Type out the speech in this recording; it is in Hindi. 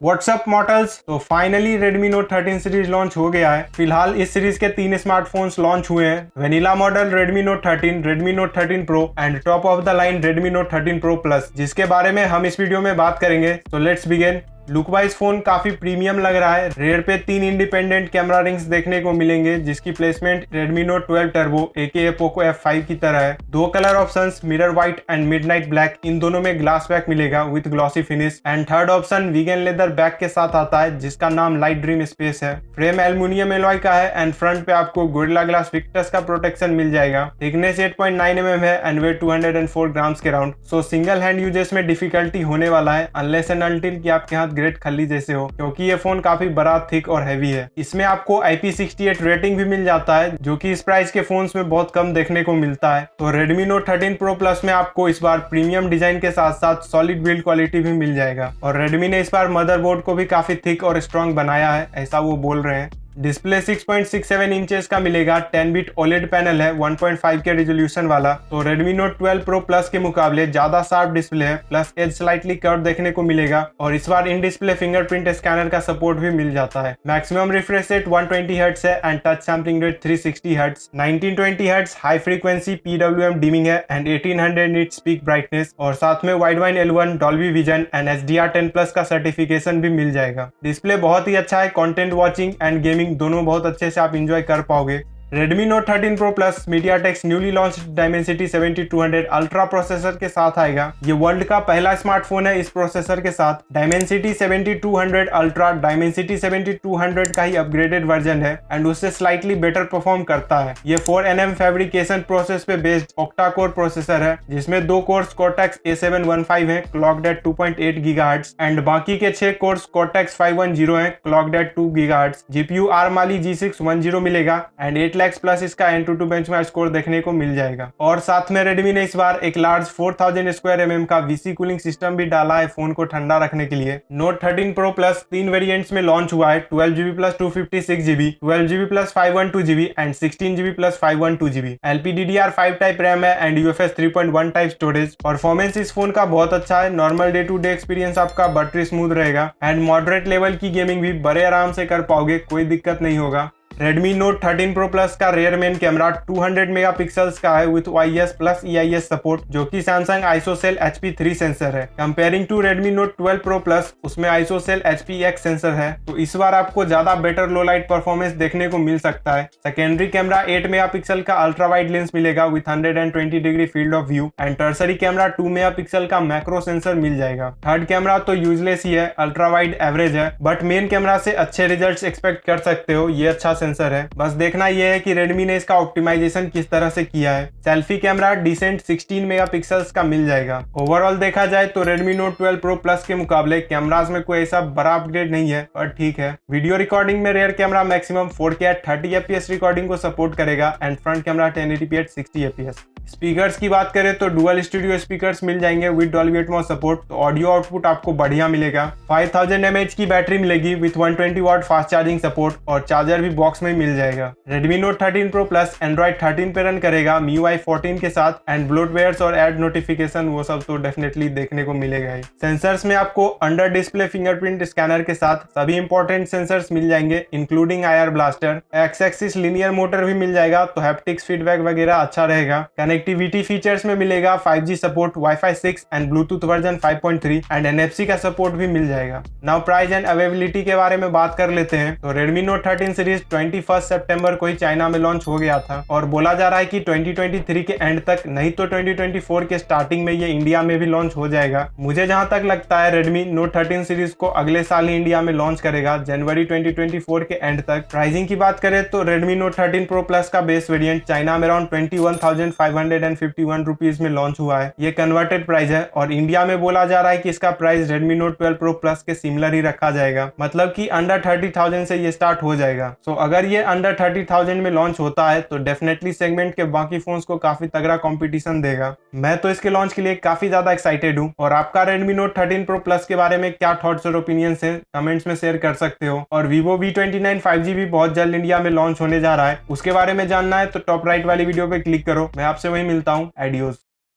व्हाट्सअप मॉडल्स तो finally Redmi Note 13 series launch हो गया है। फिलहाल इस सीरीज के 3 स्मार्टफोन्स लॉन्च हुए हैं। Vanilla model Redmi Note 13, Redmi Note 13 Pro and top of the line Redmi Note 13 Pro Plus, जिसके बारे में हम इस वीडियो में बात करेंगे। तो let's begin. Look wise phone काफी प्रीमियम लग रहा है। रेयर पे 3 इंडिपेंडेंट कैमरा रिंग्स देखने को मिलेंगे, जिसकी placement Redmi Note 12 Turbo aka Poco F5 की तरह है। 2 colour options mirror white and midnight black, इन दोनों में ग्लास बैक मिलेगा with glossy finish. And third option vegan leather back के साथ आता है, जिसका नाम लाइट ड्रीम स्पेस है। फ्रेम एल्यूमिनियम एलॉय का है एंड फ्रंट पे आपको गोरिल्ला ग्लास विक्टर्स का प्रोटेक्शन मिल जाएगा। थिकनेस 8.9 mm है एंड वेट 204 ग्राम्स के round. So single hand usages में डिफिकल्टी होने वाला है, अनलेस एंड अनटिल कि आपके हाथ ग्रेट खल्ली जैसे हो, क्योंकि ये फोन काफी बड़ा, थिक और हैवी है। इसमें आपको IP68 रेटिंग भी मिल जाता है, जो कि इस प्राइस के फोन्स में बहुत कम देखने को मिलता है। तो Redmi Note 13 Pro Plus में आपको इस बार प्रीमियम डिजाइन के साथ साथ सॉलिड बिल्ड क्वालिटी भी मिल जाएगा। और Redmi ने इस बार मदरबोर्ड को भी काफी थिक और स्ट्रॉन्ग बनाया है, ऐसा वो बोल रहे हैं। डिस्प्ले 6.67 इंचेस का मिलेगा। 10 बिट OLED पैनल है 1.5 के रेजोल्यूशन वाला। तो Redmi Note 12 Pro Plus के मुकाबले ज्यादा शार्प डिस्प्ले है, प्लस एज स्लाइटली कर्व देखने को मिलेगा। और इस बार इन डिस्प्ले फिंगरप्रिंट स्कैनर का सपोर्ट भी मिल जाता है। मैक्सिमम रिफ्रेश रेट 120 हर्ट्ज है and touch sampling rate 360 hertz. 1920 hertz high frequency PWM dimming है एंड 1800 निट्स पीक ब्राइटनेस। और साथ में Widevine L1 Dolby vision and HDR10+ का सर्टिफिकेशन भी मिल जाएगा। डिस्प्ले बहुत ही अच्छा है, कंटेंट वॉचिंग एंड गेमिंग दोनों बहुत अच्छे से आप इंजॉय कर पाओगे। Redmi Note 13 Pro Plus MediaTek's newly launch Dimensity 7200 ultra processor के साथ आएगा। ये वर्ल्ड का पहला स्मार्टफोन है इस प्रोसेसर के साथ। Dimensity 7200 अल्ट्रा Dimensity 7200 का ही अपग्रेडेड वर्जन है एंड उससे स्लाइटली बेटर परफॉर्म करता है। ये 4nm फैब्रिकेशन प्रोसेस पे बेस्ड ऑक्टा कोर प्रोसेसर है, जिसमें 2 कोर्स Cortex A715 है क्लॉक्ड एट 2.8 GHz एंड बाकी के 6 कोर्स Cortex 510 है clocked at 2 GHz। GPU ARM Mali G610 मिलेगा एंड 8 लाख प्लस इसका Antutu बेंचमार्क स्कोर देखने को मिल जाएगा। और साथ में Redmi ने इस बार एक लार्ज 4000 स्क्वायर mm का VC कूलिंग सिस्टम भी डाला है फोन को ठंडा रखने के लिए। Note 13 Pro Plus 3 वेरिएंट्स में लॉन्च हुआ है, 12GB plus 256GB, 12GB plus 512GB and 16GB plus 512GB। LPDDR5 type RAM है and UFS 3.1 type storage. Performance इस फोन का बहुत अच्छा है। Normal day to day experience आपका बटरी स्मूथ रहेगा एंड मॉडरेट लेवल की गेमिंग भी बड़े आराम से कर पाओगे, कोई दिक्कत नहीं होगा। Redmi Note 13 Pro Plus का रेयर मेन कैमरा 200 मेगापिक्सल्स का है with OIS plus EIS support, जो कि Samsung ISOCELL HP3 सेंसर है। Comparing to Redmi Note 12 Pro Plus, उसमें ISOCELL HPX सेंसर है, तो इस बार आपको ज्यादा बेटर लो लाइट परफॉर्मेंस देखने को मिल सकता है। सेकेंडरी कैमरा 8 मेगापिक्सल का अल्ट्रा वाइड लेंस मिलेगा with 120 degree field of view and tertiary camera 2 megapixel का मैक्रो सेंसर मिल जाएगा। थर्ड कैमरा तो यूजलेस ही है, अल्ट्रा वाइड एवरेज है, बट मेन कैमरा से अच्छे रिजल्ट एक्सपेक्ट कर सकते हो, ये अच्छा सेंसर है। बस देखना यह है कि Redmi ने इसका ऑप्टिमाइजेशन किस तरह से किया है। सेल्फी कैमरा डिसेंट 16 मेगापिक्सल्स का मिल जाएगा। ओवरऑल देखा जाए तो Redmi Note 12 Pro Plus के मुकाबले कैमरास में कोई ऐसा बड़ा अपग्रेड नहीं है, पर ठीक है। वीडियो रिकॉर्डिंग में rear camera maximum 4K at 30 fps recording को सपोर्ट करेगा and front camera 1080p at 60 fps। Speakers की बात करें तो डुअल स्टूडियो स्पीकर्स मिल जाएंगे विद डॉल्बी एटमॉस सपोर्ट, तो ऑडियो आउटपुट आपको बढ़िया मिलेगा। 5000 mAh की बैटरी मिलेगी with 120 watt fast charging support और चार्जर भी बॉक्स में मिल जाएगा। Redmi Note 13 Pro Plus Android 13 पे रन करेगा MIUI 14 के साथ एंड ब्लोटवेयर्स और एड नोटिफिकेशन वो सब तो डेफिनेटली देखने को मिलेगा ही। सेंसर्स में आपको अंडर डिस्प्ले फिंगरप्रिंट स्कैनर के साथ सभी इंपॉर्टेंट सेंसर्स मिल जाएंगे, including IR blaster. X axis linear motor भी मिल जाएगा, तो हैप्टिक्स फीडबैक वगैरह अच्छा रहेगा। कनेक्टिविटी फीचर्स में मिलेगा 5G support, Wi-Fi 6 and Bluetooth version 5.3 and NFC का सपोर्ट भी मिल जाएगा। नाउ प्राइस एंड अवेलेबिलिटी के बारे में बात कर लेते हैं। तो Redmi Note 13 सीरीज 21 सितंबर को ही चाइना में लॉन्च हो गया था और बोला जा रहा है कि 2023 के एंड तक नहीं तो 2024 के स्टार्टिंग में ये इंडिया में भी लॉन्च हो जाएगा। मुझे जहां तक लगता है Redmi Note 13 सीरीज को अगले साल ही इंडिया में लॉन्च करेगा, जनवरी 2024 के एंड तक। प्राइसिंग की बात करें तो Redmi Note 13 Pro Plus का बेस वेरिएंट चाइना में अराउंड 21,551 रुपीज में लॉन्च हुआ है। ये कन्वर्टेड प्राइस है और इंडिया में बोला जा रहा है कि इसका price Redmi Note 12 Pro Plus के सिमिलर ही रखा जाएगा, मतलब कि अंडर 30,000 से ये स्टार्ट हो जाएगा। सो अगर ये अंडर 30,000 में लॉन्च होता है तो डेफिनेटली सेगमेंट के बाकी फोन्स को काफी तगड़ा कंपटीशन देगा। मैं तो इसके लॉन्च के लिए काफी ज्यादा एक्साइटेड हूँ। और आपका Redmi Note 13 Pro Plus के बारे में क्या थॉट्स और ओपिनियंस हैं, कमेंट्स में शेयर कर सकते हो। और Vivo V29 5G भी बहुत जल्द इंडिया में लॉन्च होने जा रहा है, उसके बारे में जानना है तो टॉप राइट वाली वीडियो पे क्लिक करो। मैं आपसे वही मिलता हूँ। एडियोस।